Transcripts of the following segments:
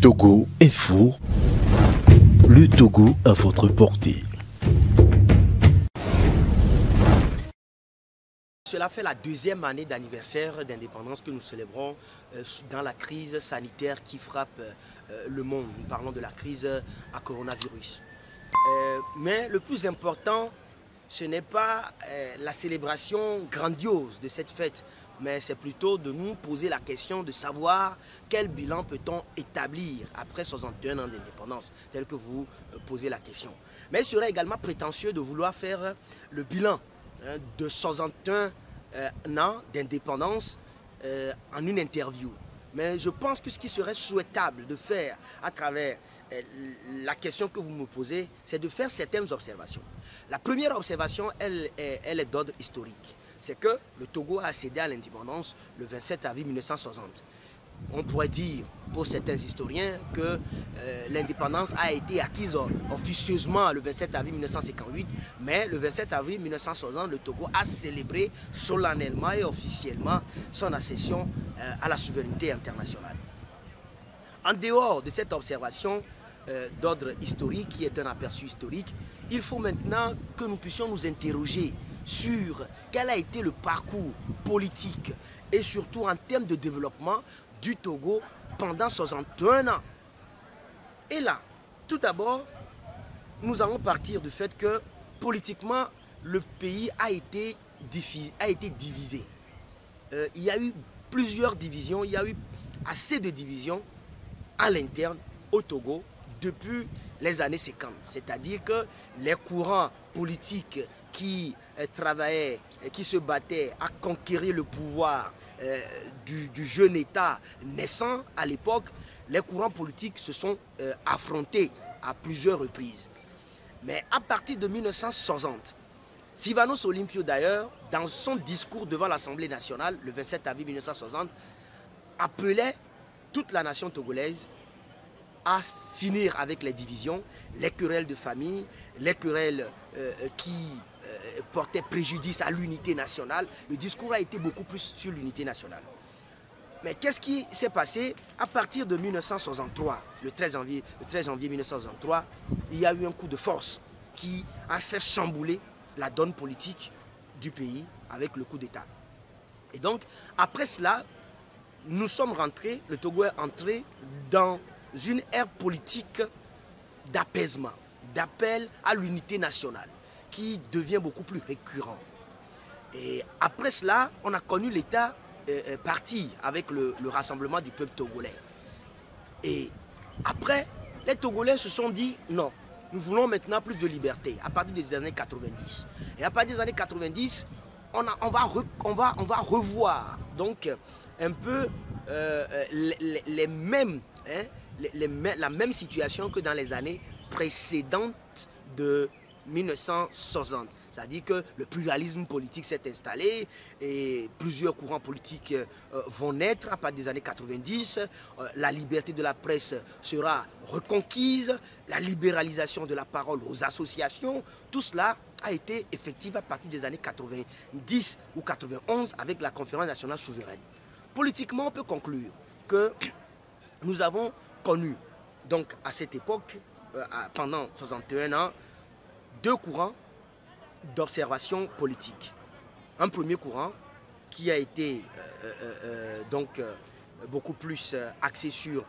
Togo Info, le Togo à votre portée. Cela fait la deuxième année d'anniversaire d'indépendance que nous célébrons dans la crise sanitaire qui frappe le monde. Nous parlons de la crise à coronavirus. Mais le plus important, ce n'est pas la célébration grandiose de cette fête, mais c'est plutôt de nous poser la question de savoir quel bilan peut-on établir après 61 ans d'indépendance, tel que vous posez la question. Mais il serait également prétentieux de vouloir faire le bilan de 61 ans d'indépendance en une interview. Mais je pense que ce qui serait souhaitable de faire à travers la question que vous me posez, c'est de faire certaines observations. La première observation, elle est d'ordre historique. C'est que le Togo a accédé à l'indépendance le 27 avril 1960. On pourrait dire, pour certains historiens, que l'indépendance a été acquise officieusement le 27 avril 1958, mais le 27 avril 1960, le Togo a célébré solennellement et officiellement son accession à la souveraineté internationale. En dehors de cette observation d'ordre historique, qui est un aperçu historique, il faut maintenant que nous puissions nous interroger sur quel a été le parcours politique et surtout en termes de développement du Togo pendant 61 ans. Et là, tout d'abord, nous allons partir du fait que politiquement, le pays a été divisé. Il y a eu plusieurs divisions, il y a eu assez de divisions à l'interne au Togo depuis les années 50. C'est-à-dire que les courants politiques qui travaillaient, qui se battaient à conquérir le pouvoir du jeune État naissant à l'époque, les courants politiques se sont affrontés à plusieurs reprises. Mais à partir de 1960, Sylvanus Olympio d'ailleurs, dans son discours devant l'Assemblée nationale, le 27 avril 1960, appelait toute la nation togolaise à finir avec les divisions, les querelles de famille, les querelles qui portaient préjudice à l'unité nationale. Le discours a été beaucoup plus sur l'unité nationale. Mais qu'est-ce qui s'est passé à partir de 1963, le 13 janvier 1963, il y a eu un coup de force qui a fait chambouler la donne politique du pays avec le coup d'État. Et donc, après cela, nous sommes rentrés, le Togo est entré dans une ère politique d'apaisement, d'appel à l'unité nationale, qui devient beaucoup plus récurrent. Et après cela, on a connu l'État parti avec le rassemblement du peuple togolais. Et après, les Togolais se sont dit non, nous voulons maintenant plus de liberté à partir des années 90. Et à partir des années 90, on va revoir donc un peu les mêmes, la même situation que dans les années précédentes de 1960. C'est-à-dire que le pluralisme politique s'est installé et plusieurs courants politiques vont naître à partir des années 90. La liberté de la presse sera reconquise, la libéralisation de la parole aux associations, tout cela a été effectif à partir des années 90 ou 91 avec la Conférence nationale souveraine. Politiquement, on peut conclure que nous avons connu, donc à cette époque, pendant 61 ans, deux courants d'observation politique. Un premier courant qui a été beaucoup plus axé sur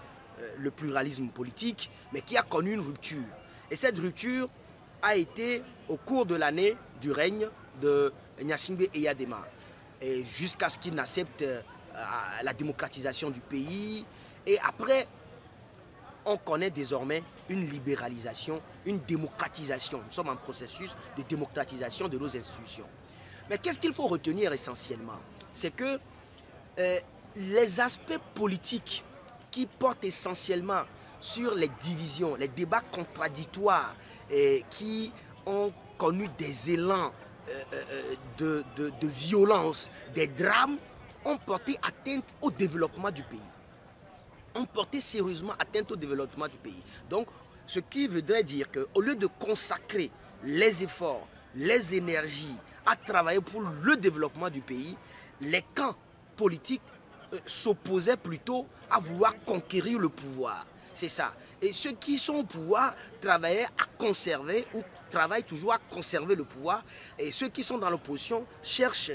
le pluralisme politique, mais qui a connu une rupture. Et cette rupture a été au cours de l'année du règne de Gnassingbé Eyadema, jusqu'à ce qu'il n'accepte la démocratisation du pays. Et après, on connaît désormais une libéralisation, une démocratisation. Nous sommes en processus de démocratisation de nos institutions. Mais qu'est-ce qu'il faut retenir essentiellement? C'est que les aspects politiques qui portent essentiellement sur les divisions, les débats contradictoires qui ont connu des élans de violence, des drames, ont porté atteinte au développement du pays. Ont porté sérieusement atteinte au développement du pays. Donc, ce qui voudrait dire qu'au lieu de consacrer les efforts, les énergies à travailler pour le développement du pays, les camps politiques s'opposaient plutôt à vouloir conquérir le pouvoir. C'est ça. Et ceux qui sont au pouvoir travaillent à conserver ou travaillent toujours à conserver le pouvoir. Et ceux qui sont dans l'opposition cherchent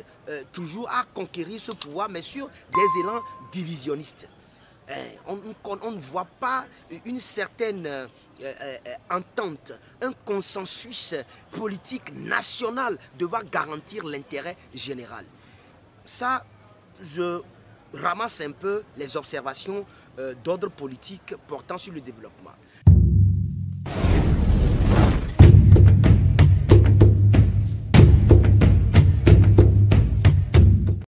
toujours à conquérir ce pouvoir, mais sur des élans divisionnistes. On ne voit pas une certaine entente, un consensus politique national devant garantir l'intérêt général. Ça, je ramasse un peu les observations d'ordre politique portant sur le développement.